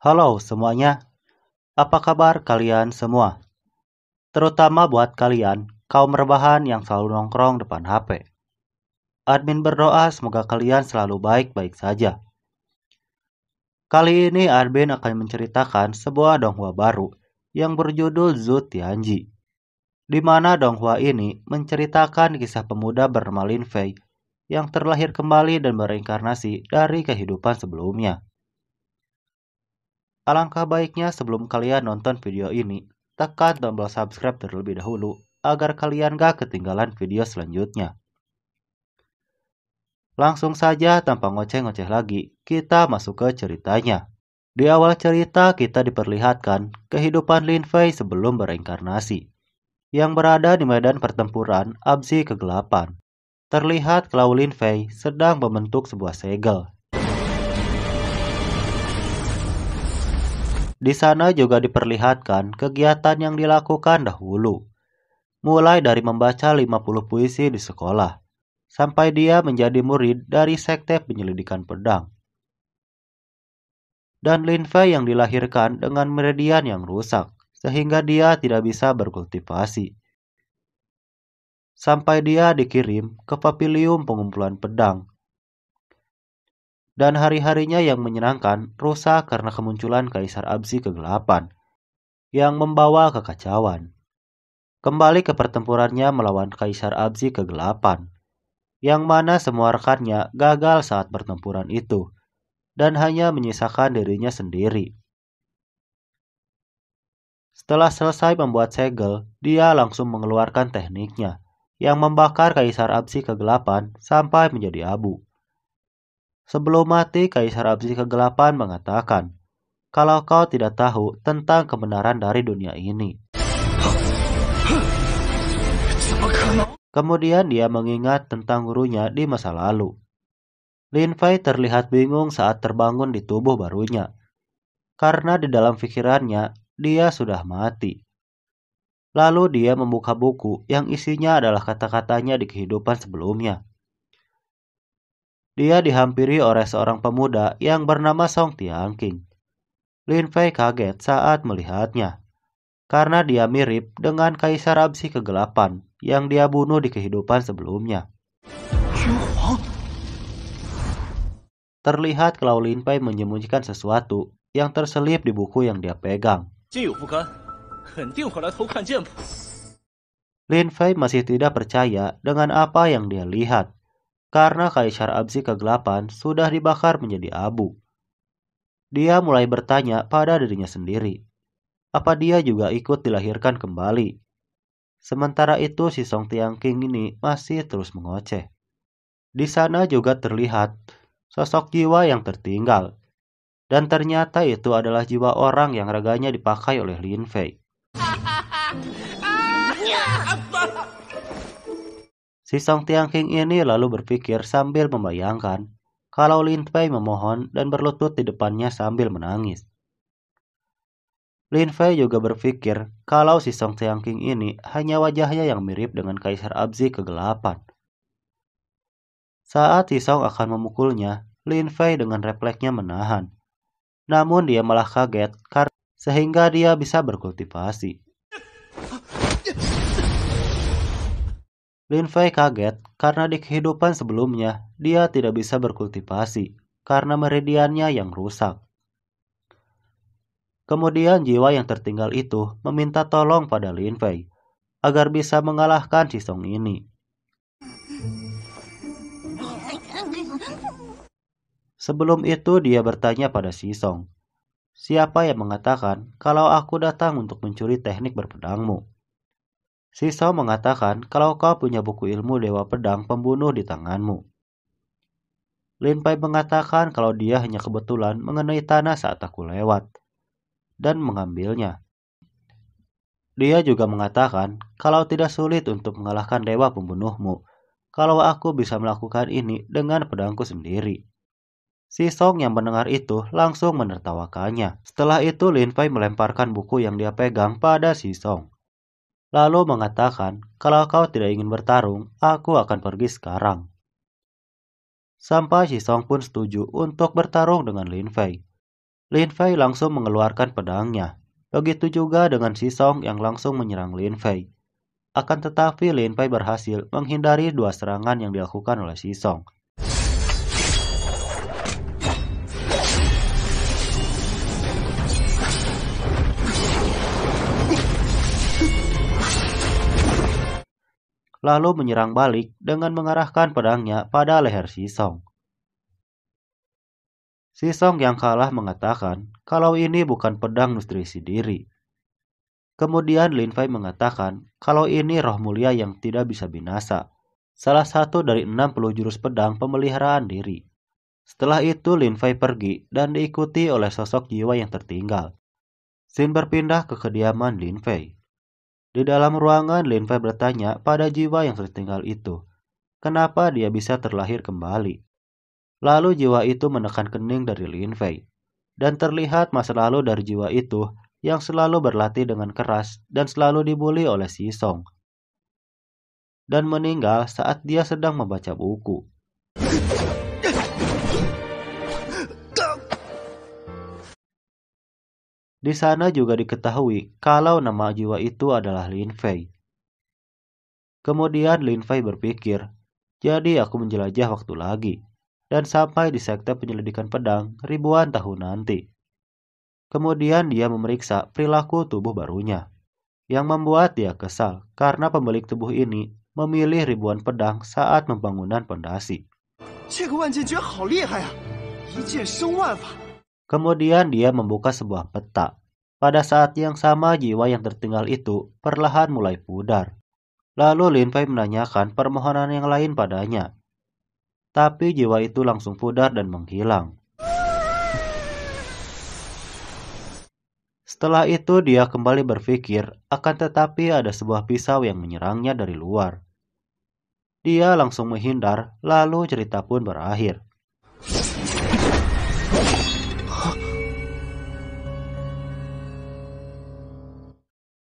Halo semuanya, apa kabar kalian semua? Terutama buat kalian, kaum rebahan yang selalu nongkrong depan HP. Admin berdoa semoga kalian selalu baik-baik saja. Kali ini admin akan menceritakan sebuah donghua baru yang berjudul Zhu Tianji, di mana donghua ini menceritakan kisah pemuda bernama Lin Fei yang terlahir kembali dan bereinkarnasi dari kehidupan sebelumnya. Alangkah baiknya sebelum kalian nonton video ini, tekan tombol subscribe terlebih dahulu agar kalian gak ketinggalan video selanjutnya. Langsung saja tanpa ngoceh-ngoceh lagi, kita masuk ke ceritanya. Di awal cerita kita diperlihatkan kehidupan Lin Fei sebelum bereinkarnasi, yang berada di medan pertempuran Abzi Kegelapan. Terlihat kalau Lin Fei sedang membentuk sebuah segel. Di sana juga diperlihatkan kegiatan yang dilakukan dahulu, mulai dari membaca 50 puisi di sekolah, sampai dia menjadi murid dari sekte penyelidikan pedang. Dan Lin Fei yang dilahirkan dengan meridian yang rusak, sehingga dia tidak bisa berkultivasi. Sampai dia dikirim ke papilium pengumpulan pedang. Dan hari-harinya yang menyenangkan rusak karena kemunculan Kaisar Abzi Kegelapan, yang membawa kekacauan. Kembali ke pertempurannya melawan Kaisar Abzi Kegelapan, yang mana semua rekannya gagal saat pertempuran itu, dan hanya menyisakan dirinya sendiri. Setelah selesai membuat segel, dia langsung mengeluarkan tekniknya, yang membakar Kaisar Abzi Kegelapan sampai menjadi abu. Sebelum mati, Kaisar Abzi Kegelapan mengatakan, kalau kau tidak tahu tentang kebenaran dari dunia ini. Kemudian dia mengingat tentang gurunya di masa lalu. Lin Fei terlihat bingung saat terbangun di tubuh barunya, karena di dalam pikirannya dia sudah mati. Lalu dia membuka buku yang isinya adalah kata-katanya di kehidupan sebelumnya. Dia dihampiri oleh seorang pemuda yang bernama Song Tianqing. Lin Fei kaget saat melihatnya, karena dia mirip dengan Kaisar Abzi Kegelapan yang dia bunuh di kehidupan sebelumnya. Terlihat kalau Lin Fei menyembunyikan sesuatu yang terselip di buku yang dia pegang. Lin Fei masih tidak percaya dengan apa yang dia lihat, karena Kaisar Abzi Kegelapan sudah dibakar menjadi abu. Dia mulai bertanya pada dirinya sendiri, apa dia juga ikut dilahirkan kembali? Sementara itu si Song Tianqing ini masih terus mengoceh. Di sana juga terlihat sosok jiwa yang tertinggal. Dan ternyata itu adalah jiwa orang yang raganya dipakai oleh Lin Fei. Si Song Tianqing ini lalu berpikir sambil membayangkan kalau Lin Fei memohon dan berlutut di depannya sambil menangis. Lin Fei juga berpikir kalau si Song Tianqing ini hanya wajahnya yang mirip dengan Kaisar Abzi Kegelapan. Saat si Song akan memukulnya, Lin Fei dengan refleksnya menahan. Namun dia malah kaget sehingga dia bisa berkultivasi. Lin Fei kaget karena di kehidupan sebelumnya dia tidak bisa berkultivasi karena meridiannya yang rusak. Kemudian jiwa yang tertinggal itu meminta tolong pada Lin Fei agar bisa mengalahkan si Song ini. Sebelum itu dia bertanya pada si Song, siapa yang mengatakan kalau aku datang untuk mencuri teknik berpedangmu? Si Song mengatakan kalau kau punya buku ilmu Dewa Pedang Pembunuh di tanganmu. Lin Fei mengatakan kalau dia hanya kebetulan mengenai tanah saat aku lewat dan mengambilnya. Dia juga mengatakan kalau tidak sulit untuk mengalahkan dewa pembunuhmu, kalau aku bisa melakukan ini dengan pedangku sendiri. Si Song yang mendengar itu langsung menertawakannya. Setelah itu Lin Fei melemparkan buku yang dia pegang pada si Song. Lalu mengatakan, kalau kau tidak ingin bertarung, aku akan pergi sekarang. Sampai si Song pun setuju untuk bertarung dengan Lin Fei. Lin Fei langsung mengeluarkan pedangnya. Begitu juga dengan Si Song yang langsung menyerang Lin Fei. Akan tetapi Lin Fei berhasil menghindari dua serangan yang dilakukan oleh Si Song. Lalu menyerang balik dengan mengarahkan pedangnya pada leher Si Song. Si Song yang kalah mengatakan kalau ini bukan pedang nutrisi diri. Kemudian Lin Fei mengatakan kalau ini roh mulia yang tidak bisa binasa, salah satu dari 60 jurus pedang pemeliharaan diri. Setelah itu Lin Fei pergi dan diikuti oleh sosok jiwa yang tertinggal. Xin berpindah ke kediaman Lin Fei. Di dalam ruangan, Lin Fei bertanya pada jiwa yang tertinggal itu, kenapa dia bisa terlahir kembali. Lalu jiwa itu menekan kening dari Lin Fei, dan terlihat masa lalu dari jiwa itu yang selalu berlatih dengan keras dan selalu dibully oleh Si Song, dan meninggal saat dia sedang membaca buku. Di sana juga diketahui kalau nama jiwa itu adalah Lin Fei. Kemudian Lin Fei berpikir, jadi aku menjelajah waktu lagi, dan sampai di sekte penyelidikan pedang ribuan tahun nanti. Kemudian dia memeriksa perilaku tubuh barunya, yang membuat dia kesal karena pemilik tubuh ini memilih ribuan pedang saat pembangunan pondasi. Kemudian dia membuka sebuah peta. Pada saat yang sama jiwa yang tertinggal itu perlahan mulai pudar. Lalu Lin Fei menanyakan permohonan yang lain padanya. Tapi jiwa itu langsung pudar dan menghilang. Setelah itu dia kembali berpikir, akan tetapi ada sebuah pisau yang menyerangnya dari luar. Dia langsung menghindar, lalu cerita pun berakhir.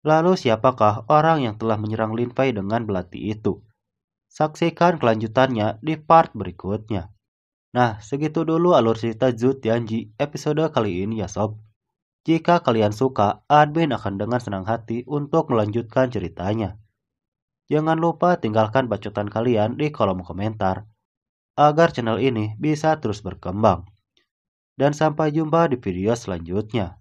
Lalu siapakah orang yang telah menyerang Lin Fei dengan belati itu? Saksikan kelanjutannya di part berikutnya. Nah, segitu dulu alur cerita Zhu Tianji episode kali ini ya sob. Jika kalian suka, admin akan dengan senang hati untuk melanjutkan ceritanya. Jangan lupa tinggalkan bacotan kalian di kolom komentar, agar channel ini bisa terus berkembang. Dan sampai jumpa di video selanjutnya.